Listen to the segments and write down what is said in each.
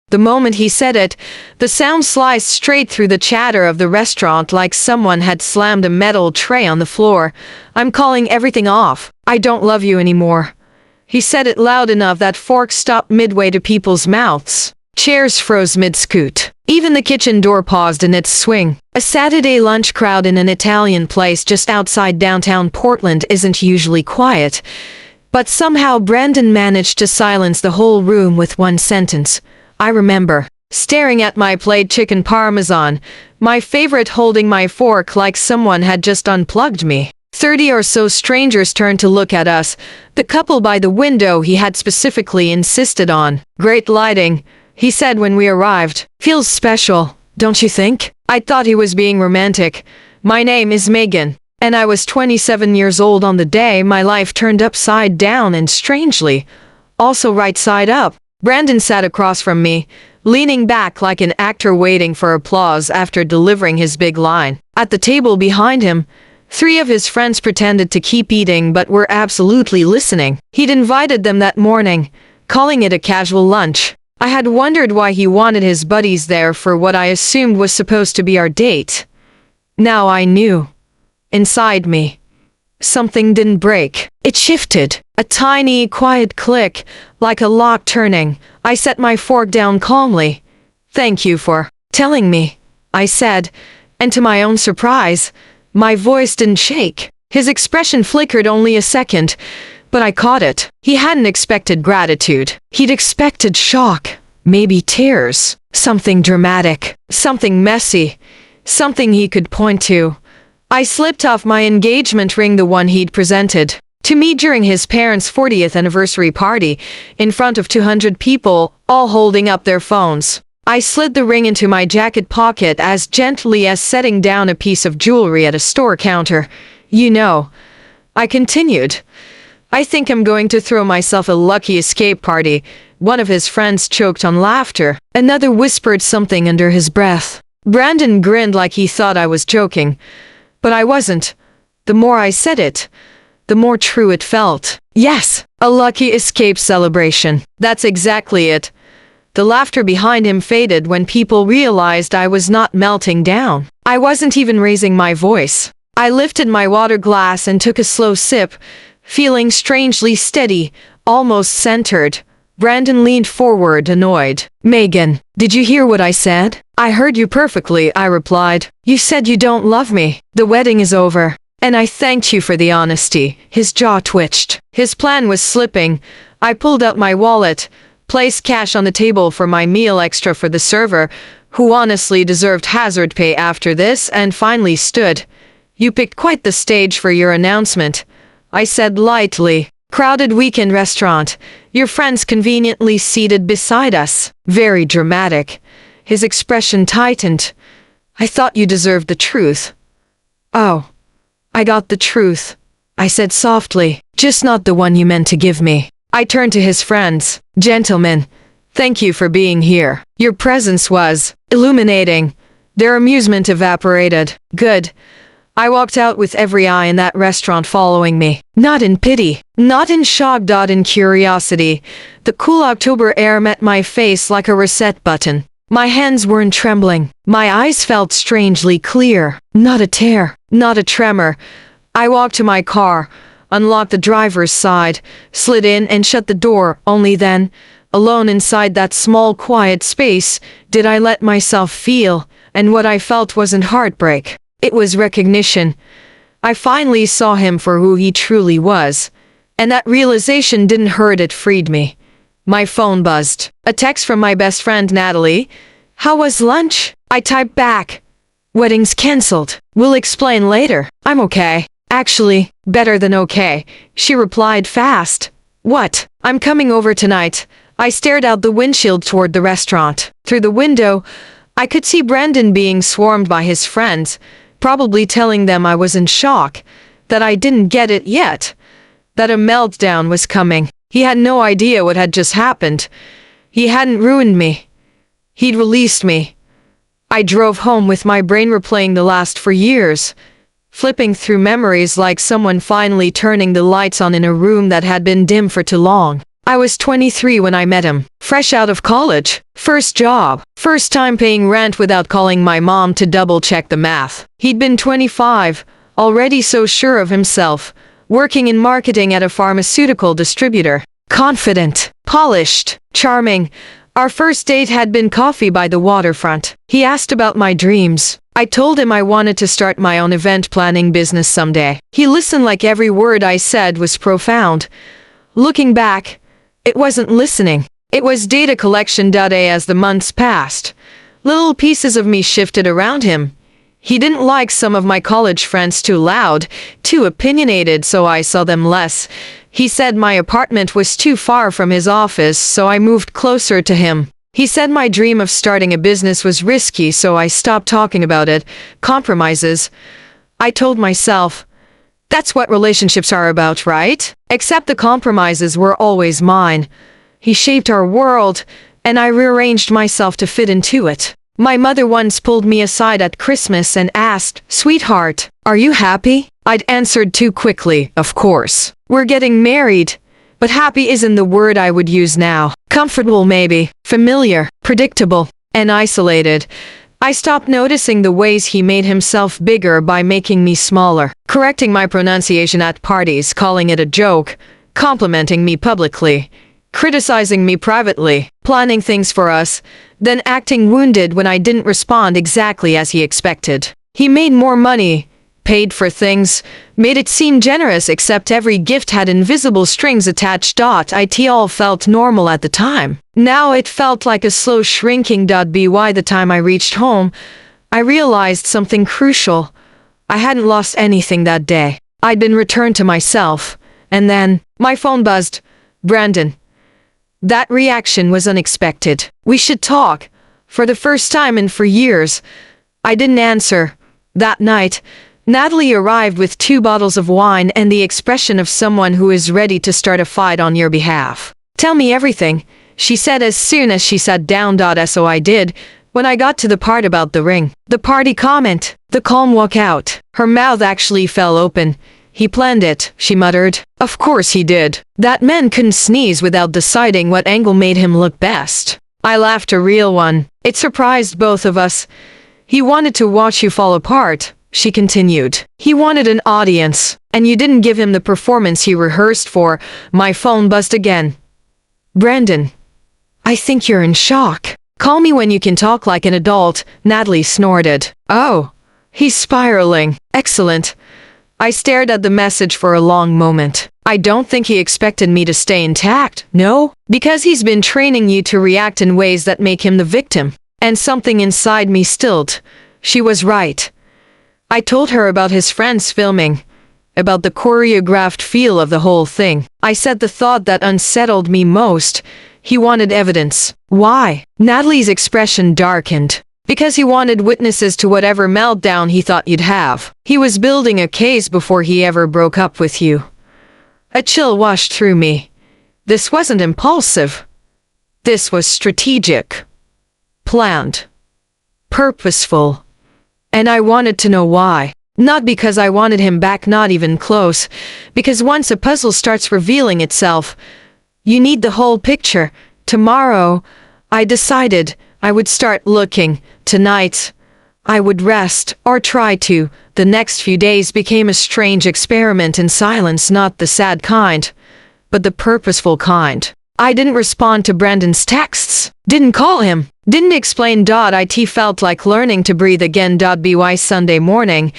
The moment he said it, the sound sliced straight through the chatter of the restaurant like someone had slammed a metal tray on the floor. "I'm calling everything off. I don't love you anymore." He said it loud enough that forks stopped midway to people's mouths. Chairs froze mid-scoot. Even the kitchen door paused in its swing. A Saturday lunch crowd in an Italian place just outside downtown Portland isn't usually quiet. But somehow Brandon managed to silence the whole room with one sentence. I remember staring at my plate chicken parmesan, my favorite, holding my fork like someone had just unplugged me. 30 or so strangers turned to look at us, the couple by the window he had specifically insisted on. "Great lighting," he said when we arrived. "Feels special, don't you think?" I thought he was being romantic. My name is Megan, and I was 27 years old on the day my life turned upside down and strangely, also right side up. Brandon sat across from me, leaning back like an actor waiting for applause after delivering his big line. At the table behind him, 3 of his friends pretended to keep eating but were absolutely listening. He'd invited them that morning, calling it a casual lunch. I had wondered why he wanted his buddies there for what I assumed was supposed to be our date. Now I knew. Inside me, something didn't break. It shifted. A tiny, quiet click, like a lock turning. I set my fork down calmly. "Thank you for telling me," I said, and to my own surprise, my voice didn't shake. His expression flickered only a second, but I caught it. He hadn't expected gratitude. He'd expected shock, maybe tears, something dramatic, something messy, something he could point to. I slipped off my engagement ring, the one he'd presented to me during his parents' 40th anniversary party, in front of 200 people, all holding up their phones. I slid the ring into my jacket pocket as gently as setting down a piece of jewelry at a store counter. "You know," I continued, "I think I'm going to throw myself a lucky escape party." One of his friends choked on laughter. Another whispered something under his breath. Brandon grinned like he thought I was joking. But I wasn't. The more I said it, the more true it felt. Yes, a lucky escape celebration. That's exactly it. The laughter behind him faded when people realized I was not melting down. I wasn't even raising my voice. I lifted my water glass and took a slow sip, feeling strangely steady, almost centered. Brandon leaned forward, annoyed. "Megan, did you hear what I said?" "I heard you perfectly," I replied. "You said you don't love me. The wedding is over. And I thanked you for the honesty." His jaw twitched. His plan was slipping. I pulled out my wallet, placed cash on the table for my meal extra for the server, who honestly deserved hazard pay after this, and finally stood. "You picked quite the stage for your announcement," I said lightly. "Crowded weekend restaurant. Your friends conveniently seated beside us. Very dramatic." His expression tightened. "I thought you deserved the truth." "Oh, I got the truth," I said softly, "just not the one you meant to give me." I turned to his friends. "Gentlemen, thank you for being here. Your presence was illuminating." Their amusement evaporated. Good. I walked out with every eye in that restaurant following me. Not in pity, not in shock, in curiosity. The cool October air met my face like a reset button. My hands weren't trembling. My eyes felt strangely clear. Not a tear, not a tremor. I walked to my car, unlocked the driver's side, slid in and shut the door. Only then, alone inside that small quiet space, did I let myself feel, and what I felt wasn't heartbreak. It was recognition. I finally saw him for who he truly was. And that realization didn't hurt, it freed me. My phone buzzed. A text from my best friend Natalie. "How was lunch?" I typed back. "Wedding's cancelled. We'll explain later. I'm okay. Actually, better than okay." She replied fast. "What?" "I'm coming over tonight." I stared out the windshield toward the restaurant. Through the window, I could see Brandon being swarmed by his friends, probably telling them I was in shock, that I didn't get it yet, that a meltdown was coming. He had no idea what had just happened. He hadn't ruined me. He'd released me. I drove home with my brain replaying the last for years, flipping through memories like someone finally turning the lights on in a room that had been dim for too long. I was 23 when I met him, fresh out of college. First job. First time paying rent without calling my mom to double-check the math. He'd been 25, already so sure of himself, working in marketing at a pharmaceutical distributor. Confident, polished, charming. Our first date had been coffee by the waterfront. He asked about my dreams. I told him I wanted to start my own event planning business someday. He listened like every word I said was profound. Looking back, it wasn't listening. It was data collection. As the months passed, little pieces of me shifted around him. He didn't like some of my college friends too loud, too opinionated, so I saw them less. He said my apartment was too far from his office, so I moved closer to him. He said my dream of starting a business was risky, so I stopped talking about it. Compromises. I told myself, that's what relationships are about, right? Except the compromises were always mine. He shaped our world, and I rearranged myself to fit into it. My mother once pulled me aside at Christmas and asked, "Sweetheart, are you happy?" I'd answered too quickly, "Of course. We're getting married." But happy isn't the word I would use now. Comfortable maybe, familiar, predictable, and isolated. I stopped noticing the ways he made himself bigger by making me smaller, correcting my pronunciation at parties, calling it a joke, complimenting me publicly, criticizing me privately, planning things for us, then acting wounded when I didn't respond exactly as he expected. He made more money, paid for things, made it seem generous, except every gift had invisible strings attached. It all felt normal at the time. Now it felt like a slow shrinking. By the time I reached home, I realized something crucial. I hadn't lost anything that day. I'd been returned to myself. And then, my phone buzzed. "Brandon." That reaction was unexpected. "We should talk." For the first time in 4 years. I didn't answer. That night, Natalie arrived with 2 bottles of wine and the expression of someone who is ready to start a fight on your behalf. "Tell me everything," she said as soon as she sat down. So I did. When I got to the part about the ring, the party comment, the calm walkout, her mouth actually fell open. "He planned it," she muttered. "Of course he did. That man couldn't sneeze without deciding what angle made him look best." I laughed, a real one. "It surprised both of us. He wanted to watch you fall apart," she continued. "He wanted an audience, and you didn't give him the performance he rehearsed for." My phone buzzed again. "Brandon, I think you're in shock. Call me when you can talk like an adult," Natalie snorted. "Oh, he's spiraling. Excellent." I stared at the message for a long moment. I don't think he expected me to stay intact, no? Because he's been training you to react in ways that make him the victim. And something inside me stilled. She was right. I told her about his friends filming, about the choreographed feel of the whole thing. I said the thought that unsettled me most. He wanted evidence. Why? Natalie's expression darkened. Because he wanted witnesses to whatever meltdown he thought you'd have. He was building a case before he ever broke up with you. A chill washed through me. This wasn't impulsive. This was strategic. Planned. Purposeful. And I wanted to know why. Not because I wanted him back, not even close. Because once a puzzle starts revealing itself, you need the whole picture. Tomorrow, I decided I would start looking. Tonight, I would rest, or try to. The next few days became a strange experiment in silence, not the sad kind, but the purposeful kind. I didn't respond to Brandon's texts, didn't call him, didn't explain. It felt like learning to breathe again. By Sunday morning,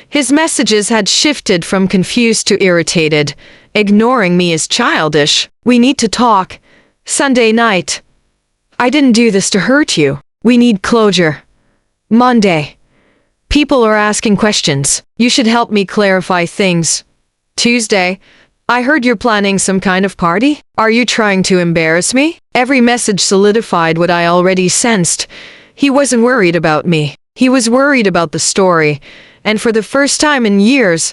his messages had shifted from confused to irritated. Ignoring me is childish. "We need to talk." Sunday night. "I didn't do this to hurt you. We need closure." Monday. "People are asking questions. You should help me clarify things." Tuesday. "I heard you're planning some kind of party. Are you trying to embarrass me?" Every message solidified what I already sensed. He wasn't worried about me. He was worried about the story. And for the first time in years,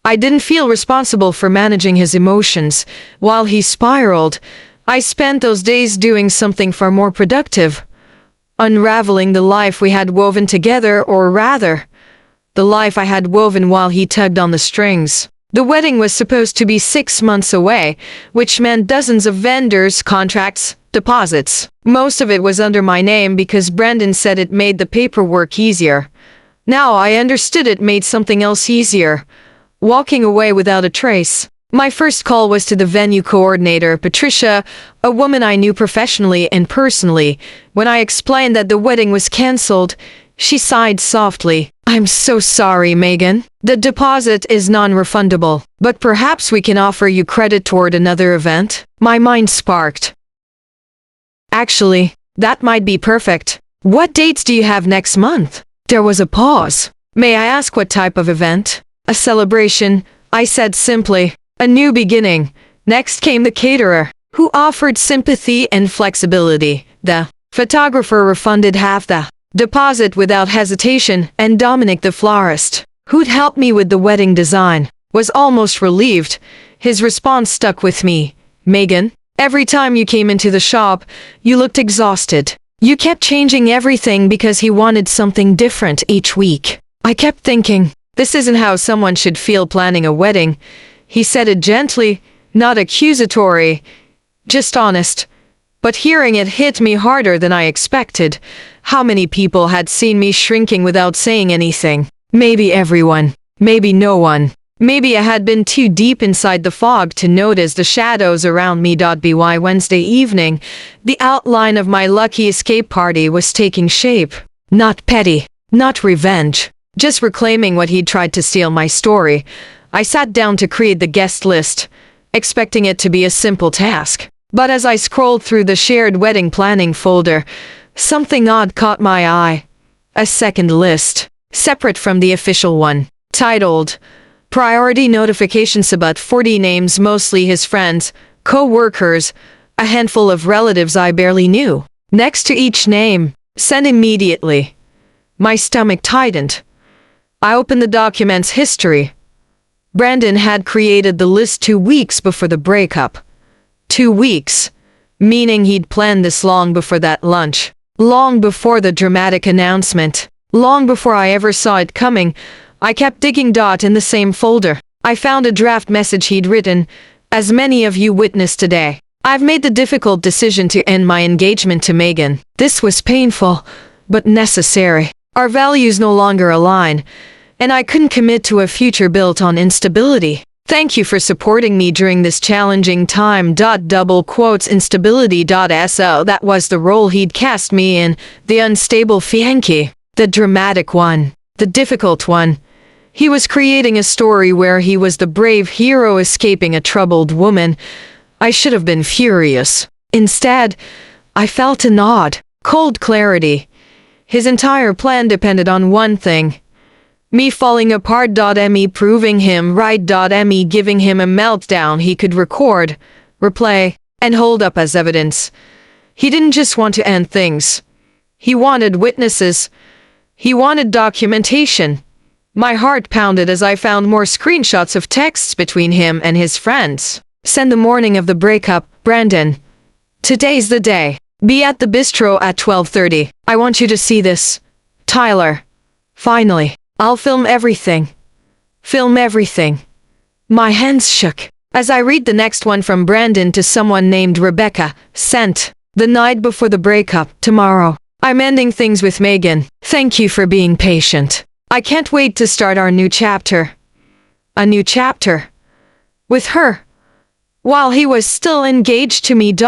I didn't feel responsible for managing his emotions. While he spiraled, I spent those days doing something far more productive. Unraveling the life we had woven together, or rather, the life I had woven while he tugged on the strings. The wedding was supposed to be 6 months away, which meant dozens of vendors, contracts, deposits. Most of it was under my name because Brendan said it made the paperwork easier. Now I understood it made something else easier. Walking away without a trace. My first call was to the venue coordinator, Patricia, a woman I knew professionally and personally. When I explained that the wedding was cancelled, she sighed softly. "I'm so sorry, Megan. The deposit is non-refundable, but perhaps we can offer you credit toward another event." My mind sparked. "Actually, that might be perfect. What dates do you have next month?" There was a pause. "May I ask what type of event?" "A celebration," I said simply. "A new beginning." Next came the caterer, who offered sympathy and flexibility. The photographer refunded half the deposit without hesitation, and Dominic the florist, who'd helped me with the wedding design, was almost relieved. His response stuck with me. "Megan, every time you came into the shop, you looked exhausted. You kept changing everything because he wanted something different each week." I kept thinking, this isn't how someone should feel planning a wedding. He said it gently, not accusatory, just honest. But hearing it hit me harder than I expected. How many people had seen me shrinking without saying anything? Maybe everyone. Maybe no one. Maybe I had been too deep inside the fog to notice the shadows around me. By Wednesday evening, the outline of my lucky escape party was taking shape. Not petty. Not revenge. Just reclaiming what he'd tried to steal my story. I sat down to create the guest list, expecting it to be a simple task. But as I scrolled through the shared wedding planning folder, something odd caught my eye. A second list, separate from the official one, titled Priority Notifications. About 40 names, mostly his friends, co-workers, a handful of relatives I barely knew. Next to each name, send immediately. My stomach tightened. I opened the document's history. Brendan had created the list 2 weeks before the breakup. 2 weeks, meaning he'd planned this long before that lunch, long before the dramatic announcement, long before I ever saw it coming. I kept digging. In the same folder, I found a draft message he'd written. "As many of you witnessed today, I've made the difficult decision to end my engagement to Megan. This was painful, but necessary. Our values no longer align, and I couldn't commit to a future built on instability. Thank you for supporting me during this challenging time. Double quotes instability. So that was the role he'd cast me in, the unstable fiancé, the dramatic one, the difficult one. He was creating a story where he was the brave hero escaping a troubled woman. I should have been furious. Instead, I felt an odd, cold clarity. His entire plan depended on one thing. Me falling apart. Me proving him right. Me giving him a meltdown he could record, replay, and hold up as evidence. He didn't just want to end things. He wanted witnesses. He wanted documentation. My heart pounded as I found more screenshots of texts between him and his friends. "Send the morning of the breakup, Brandon. Today's the day. Be at the bistro at 12:30. I want you to see this. Tyler. Finally. I'll film everything. Film everything." My hands shook. As I read the next one from Brandon to someone named Rebecca, sent the night before the breakup, "Tomorrow. I'm ending things with Megan. Thank you for being patient. I can't wait to start our new chapter." A new chapter. With her. While he was still engaged to me. It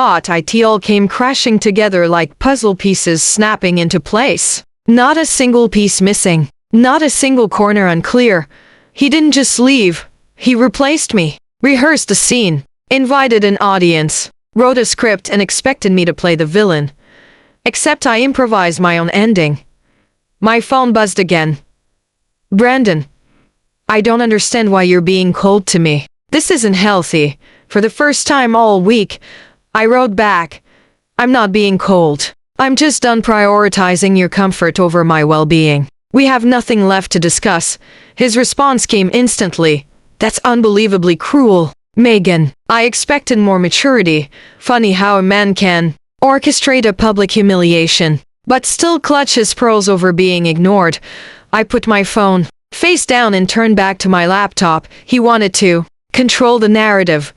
all came crashing together like puzzle pieces snapping into place. Not a single piece missing. Not a single corner unclear. He didn't just leave. He replaced me. Rehearsed the scene. Invited an audience. Wrote a script and expected me to play the villain. Except I improvised my own ending. My phone buzzed again. "Brandon, I don't understand why you're being cold to me. This isn't healthy." For the first time all week, I wrote back, "I'm not being cold. I'm just done prioritizing your comfort over my well-being. We have nothing left to discuss." His response came instantly. "That's unbelievably cruel, Megan. I expected more maturity. Funny how a man can orchestrate a public humiliation, but still clutch his pearls over being ignored." I put my phone face down and turned back to my laptop. He wanted to control the narrative.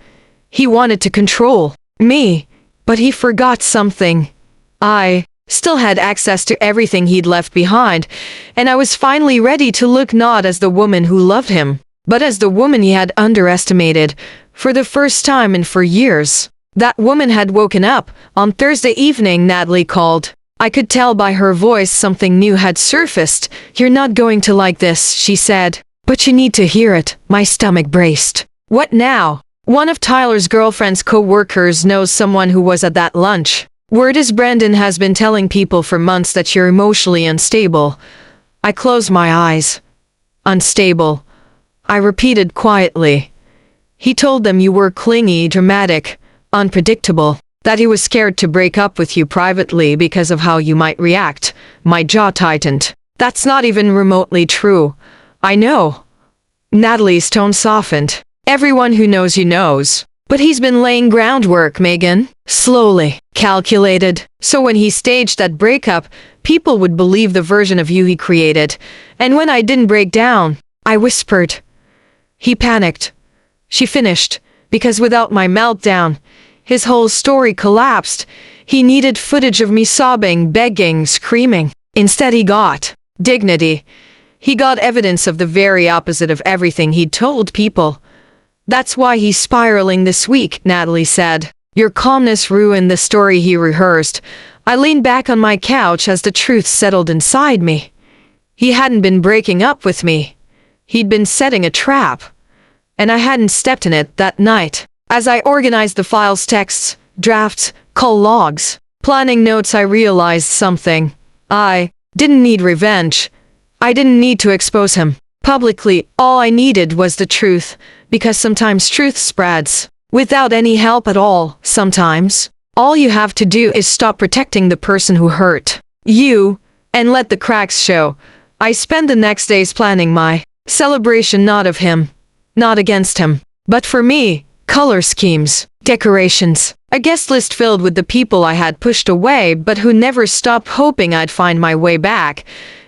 He wanted to control me, but he forgot something. I still had access to everything he'd left behind, and I was finally ready to look not as the woman who loved him, but as the woman he had underestimated for the first time in 4 years. That woman had woken up. On Thursday evening, Natalie called. I could tell by her voice something new had surfaced. "You're not going to like this," she said. "But you need to hear it." My stomach braced. What now? One of Tyler's girlfriend's co-workers knows someone who was at that lunch. Word is Brandon has been telling people for months that you're emotionally unstable. I closed my eyes. Unstable, I repeated quietly. He told them you were clingy, dramatic, unpredictable, that he was scared to break up with you privately because of how you might react. My jaw tightened. That's not even remotely true. I know. Natalie's tone softened. Everyone who knows you knows. But he's been laying groundwork, Megan. Slowly, calculated. So when he staged that breakup, people would believe the version of you he created. And when I didn't break down, I whispered. He panicked. She finished, because without my meltdown, his whole story collapsed. He needed footage of me sobbing, begging, screaming. Instead he got dignity. He got evidence of the very opposite of everything he'd told people. That's why he's spiraling this week, Natalie said. Your calmness ruined the story he rehearsed. I leaned back on my couch as the truth settled inside me. He hadn't been breaking up with me. He'd been setting a trap. And I hadn't stepped in it that night. As I organized the files, texts, drafts, call logs, planning notes, I realized something. I didn't need revenge. I didn't need to expose him publicly. All I needed was the truth, because sometimes truth spreads without any help at all. Sometimes all you have to do is stop protecting the person who hurt you and let the cracks show. I spent the next days planning my celebration, not of him, not against him, but for me. Color schemes, decorations, a guest list filled with the people I had pushed away but who never stopped hoping I'd find my way back.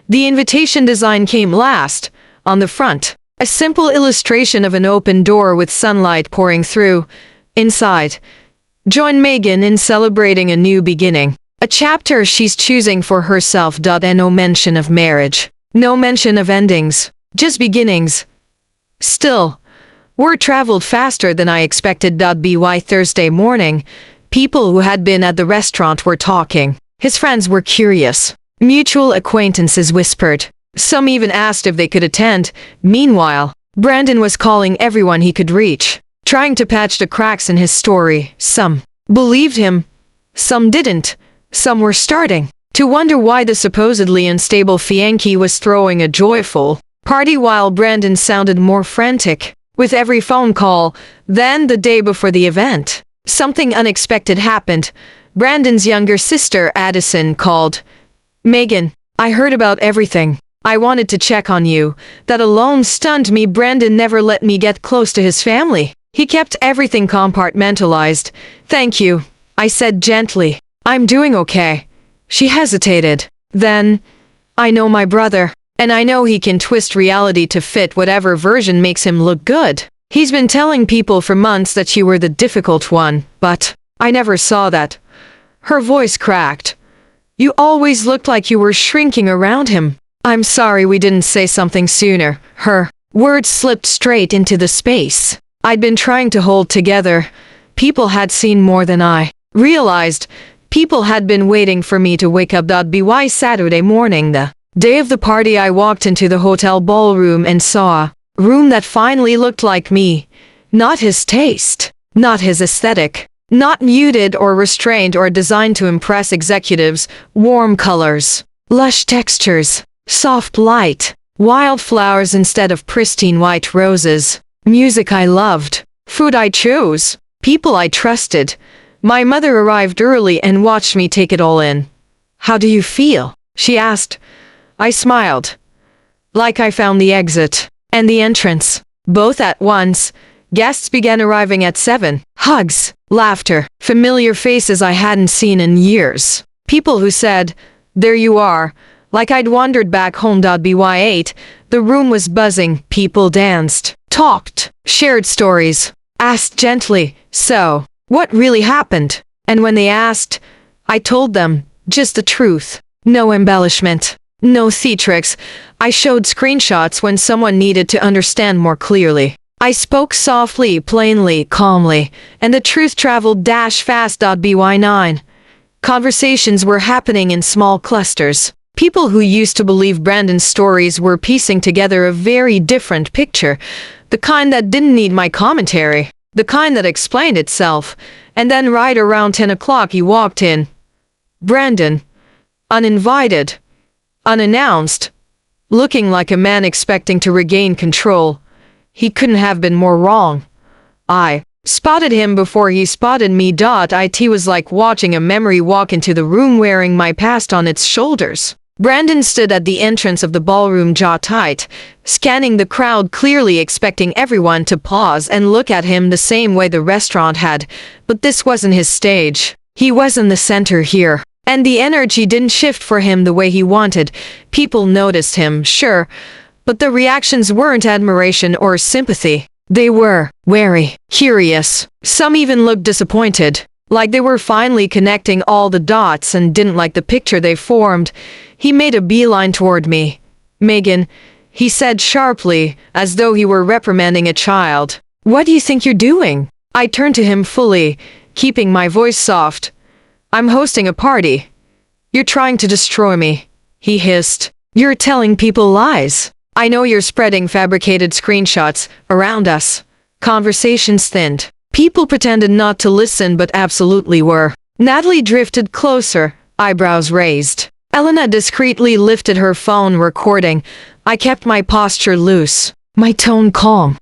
The invitation design came last. On the front, a simple illustration of an open door with sunlight pouring through. Inside, join Megan in celebrating a new beginning. A chapter she's choosing for herself. And no mention of marriage. No mention of endings. Just beginnings. Still, word traveled faster than I expected. By Thursday morning, people who had been at the restaurant were talking. His friends were curious. Mutual acquaintances whispered. Some even asked if they could attend. Meanwhile, Brandon was calling everyone he could reach, trying to patch the cracks in his story. Some believed him. Some didn't. Some were starting to wonder why the supposedly unstable fiancé was throwing a joyful party while Brandon sounded more frantic with every phone call. Then, the day before the event, something unexpected happened. Brandon's younger sister, Addison, called. Megan, I heard about everything. I wanted to check on you. That alone stunned me. Brandon never let me get close to his family. He kept everything compartmentalized. Thank you, I said gently. I'm doing okay. She hesitated. Then, I know my brother. And I know he can twist reality to fit whatever version makes him look good. He's been telling people for months that you were the difficult one, but I never saw that. Her voice cracked. You always looked like you were shrinking around him. I'm sorry we didn't say something sooner. Her words slipped straight into the space I'd been trying to hold together. People had seen more than I realized. People had been waiting for me to wake up. By Saturday morning, the day of the party, I walked into the hotel ballroom and saw a room that finally looked like me. Not his taste, not his aesthetic, not muted or restrained or designed to impress executives. Warm colors, lush textures, soft light, wildflowers instead of pristine white roses. Music I loved, food I chose, people I trusted. My mother arrived early and watched me take it all in. How do you feel? She asked. I smiled. Like I found the exit and the entrance, both at once. Guests began arriving at 7. Hugs, laughter, familiar faces I hadn't seen in years. People who said, there you are, Like I'd wandered back home. By 8, the room was buzzing, people danced, talked, shared stories, asked gently, "So, what really happened?" And when they asked, I told them, just the truth. No embellishment. No theatrics. I showed screenshots when someone needed to understand more clearly. I spoke softly, plainly, calmly, and the truth traveled fast. By 9, conversations were happening in small clusters. People who used to believe Brandon's stories were piecing together a very different picture, the kind that didn't need my commentary, the kind that explained itself. And then right around 10 o'clock he walked in. Brandon. Uninvited. Unannounced. Looking like a man expecting to regain control. He couldn't have been more wrong. I spotted him before he spotted me. It was like watching a memory walk into the room wearing my past on its shoulders. Brandon stood at the entrance of the ballroom, jaw tight, scanning the crowd, clearly expecting everyone to pause and look at him the same way the restaurant had. But this wasn't his stage. He wasn't the center here. And the energy didn't shift for him the way he wanted. People noticed him, sure, but the reactions weren't admiration or sympathy. They were wary, curious. Some even looked disappointed, like they were finally connecting all the dots and didn't like the picture they formed. He made a beeline toward me. "Megan," he said sharply, as though he were reprimanding a child. "What do you think you're doing?" I turned to him fully, keeping my voice soft. "I'm hosting a party." "You're trying to destroy me," he hissed. "You're telling people lies. I know you're spreading fabricated screenshots around us." Conversations thinned. People pretended not to listen but absolutely were. Natalie drifted closer, eyebrows raised. Elena discreetly lifted her phone, recording. I kept my posture loose, my tone calm.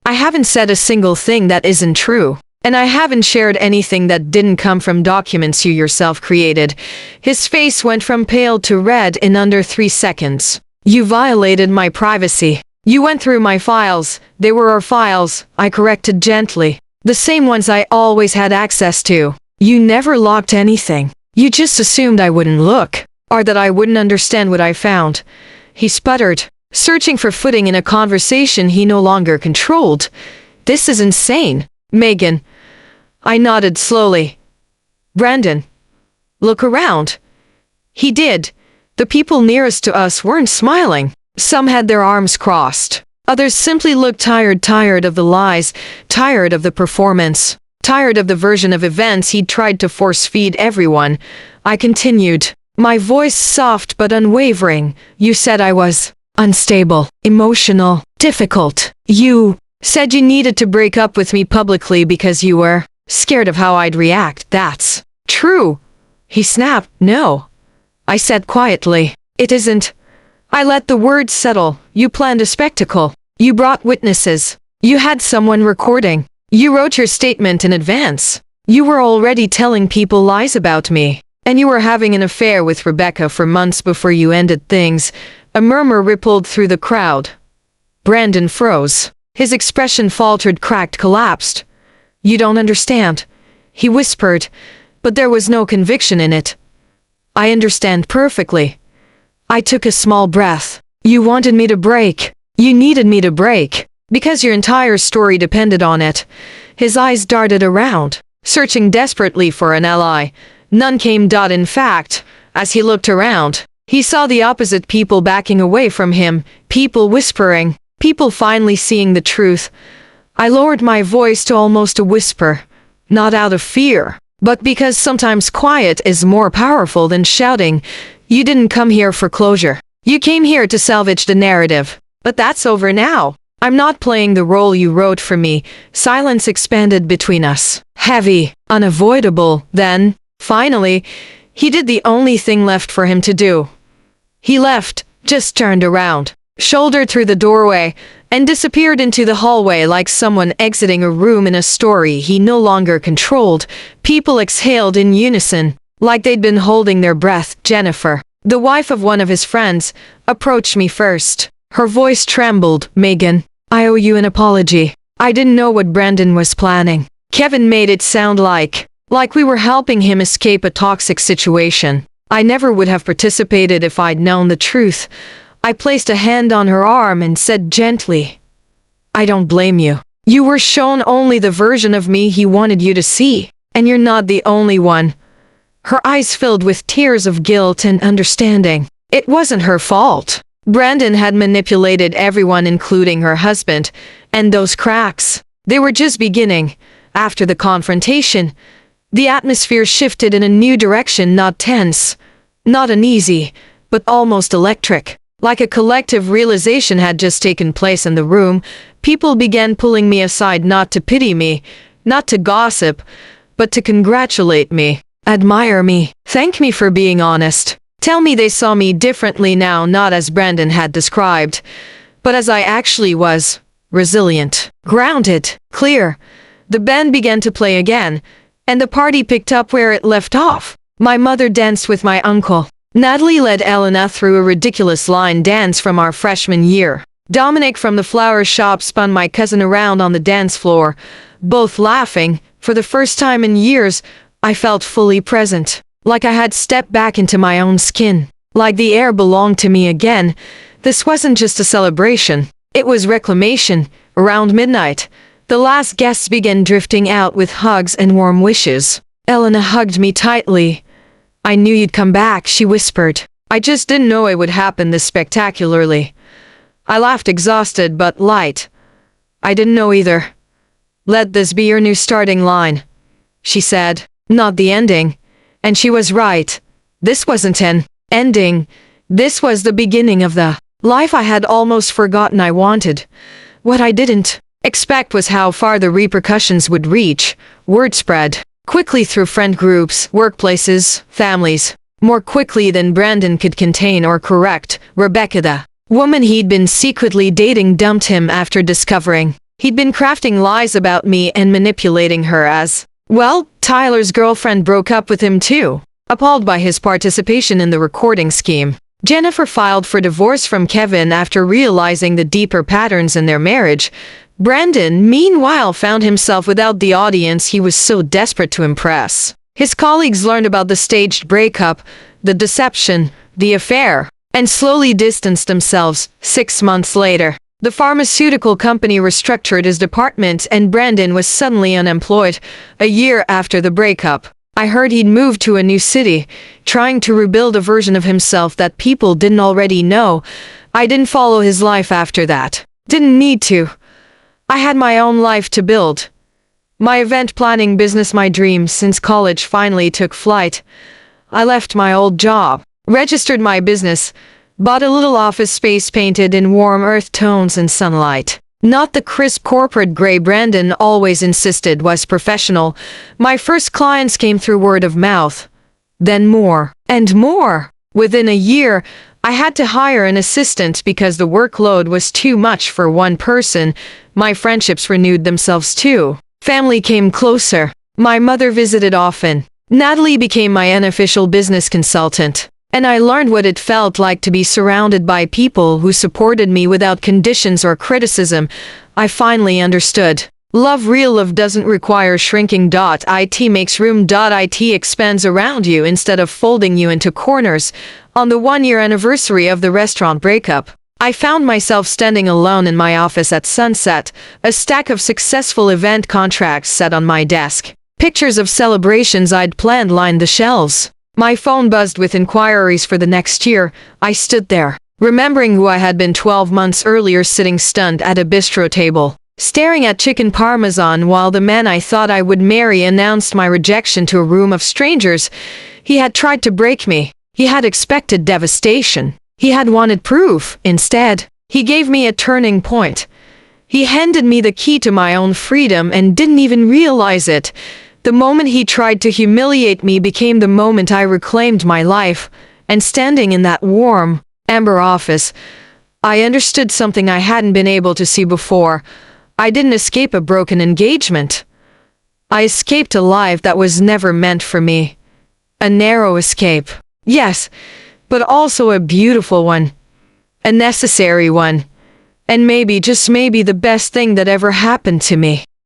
I haven't said a single thing that isn't true. And I haven't shared anything that didn't come from documents you yourself created. His face went from pale to red in under 3 seconds. "You violated my privacy. You went through my files. They were our files," I corrected gently. "The same ones I always had access to. You never locked anything. You just assumed I wouldn't look, or that I wouldn't understand what I found." He sputtered, searching for footing in a conversation he no longer controlled. "This is insane, Megan." I nodded slowly. "Brandon, look around." He did. The people nearest to us weren't smiling. Some had their arms crossed. Others simply looked tired of the lies, tired of the performance, tired of the version of events he'd tried to force-feed everyone. I continued, my voice soft but unwavering. "You said I was unstable, emotional, difficult. You said you needed to break up with me publicly because you were scared of how I'd react." "That's true," he snapped. "No," I said quietly. "It isn't." I let the words settle. "You planned a spectacle. You brought witnesses. You had someone recording. You wrote your statement in advance. You were already telling people lies about me. And you were having an affair with Rebecca for months before you ended things." A murmur rippled through the crowd. Brandon froze. His expression faltered, cracked, collapsed. "You don't understand," he whispered, but there was no conviction in it. "I understand perfectly." I took a small breath. "You wanted me to break. You needed me to break. Because your entire story depended on it." His eyes darted around, searching desperately for an ally. None came. In fact, as he looked around, he saw the opposite: people backing away from him, people whispering, people finally seeing the truth. I lowered my voice to almost a whisper, not out of fear, but because sometimes quiet is more powerful than shouting. "You didn't come here for closure. You came here to salvage the narrative. But that's over now. I'm not playing the role you wrote for me." Silence expanded between us. Heavy, unavoidable. Then, finally, he did the only thing left for him to do. He left, just turned around, shouldered through the doorway, and disappeared into the hallway like someone exiting a room in a story he no longer controlled. People exhaled in unison, like they'd been holding their breath. Jennifer, the wife of one of his friends, approached me first. Her voice trembled. "Megan, I owe you an apology. I didn't know what Brandon was planning." Kevin made it sound like we were helping him escape a toxic situation. I never would have participated if I'd known the truth. I placed a hand on her arm and said gently, "I don't blame you. You were shown only the version of me he wanted you to see, and you're not the only one." Her eyes filled with tears of guilt and understanding. It wasn't her fault. Brandon had manipulated everyone, including her husband, and those cracks, they were just beginning. After the confrontation, the atmosphere shifted in a new direction, not tense, not uneasy, but almost electric. Like a collective realization had just taken place in the room. People began pulling me aside, not to pity me, not to gossip, but to congratulate me, admire me, thank me for being honest, tell me they saw me differently now, not as Brandon had described, but as I actually was, resilient, grounded, clear. The band began to play again, and the party picked up where it left off. My mother danced with my uncle. Natalie led Elena through a ridiculous line dance from our freshman year. Dominic from the flower shop spun my cousin around on the dance floor, both laughing. For the first time in years, I felt fully present, like I had stepped back into my own skin, like the air belonged to me again. This wasn't just a celebration, it was reclamation. Around midnight, the last guests began drifting out with hugs and warm wishes. Elena hugged me tightly. "I knew you'd come back," she whispered. "I just didn't know it would happen this spectacularly." I laughed, exhausted but light. "I didn't know either." "Let this be your new starting line," she said, "not the ending." And she was right. This wasn't an ending. This was the beginning of the life I had almost forgotten I wanted. What I didn't expect was how far the repercussions would reach. Word spread quickly through friend groups, workplaces, families. More quickly than Brandon could contain or correct. Rebecca, the woman he'd been secretly dating, dumped him after discovering he'd been crafting lies about me and manipulating her as well. Tyler's girlfriend broke up with him too, appalled by his participation in the recording scheme. Jennifer filed for divorce from Kevin after realizing the deeper patterns in their marriage. Brandon, meanwhile, found himself without the audience he was so desperate to impress. His colleagues learned about the staged breakup, the deception, the affair, and slowly distanced themselves. 6 months later, the pharmaceutical company restructured his department and Brandon was suddenly unemployed. A year after the breakup, I heard he'd moved to a new city, trying to rebuild a version of himself that people didn't already know. I didn't follow his life after that. Didn't need to. I had my own life to build. My event planning business, my dreams since college, finally took flight. I left my old job, registered my business, bought a little office space painted in warm earth tones and sunlight. Not the crisp corporate gray Brandon always insisted was professional. My first clients came through word of mouth. Then more and more. Within a year, I had to hire an assistant because the workload was too much for one person. My friendships renewed themselves too. Family came closer. My mother visited often. Natalie became my unofficial business consultant. And I learned what it felt like to be surrounded by people who supported me without conditions or criticism. I finally understood. Real love doesn't require shrinking. It makes room. It expands around you instead of folding you into corners. On the 1-year anniversary of the restaurant breakup, I found myself standing alone in my office at sunset, a stack of successful event contracts set on my desk. Pictures of celebrations I'd planned lined the shelves. My phone buzzed with inquiries for the next year. I stood there, remembering who I had been 12 months earlier, sitting stunned at a bistro table, staring at chicken parmesan while the man I thought I would marry announced my rejection to a room of strangers. He had tried to break me. He had expected devastation. He had wanted proof. Instead, he gave me a turning point. He handed me the key to my own freedom and didn't even realize it. The moment he tried to humiliate me became the moment I reclaimed my life. And standing in that warm, amber office, I understood something I hadn't been able to see before. I didn't escape a broken engagement. I escaped a life that was never meant for me. A narrow escape, yes, but also a beautiful one. A necessary one. And maybe, just maybe, the best thing that ever happened to me.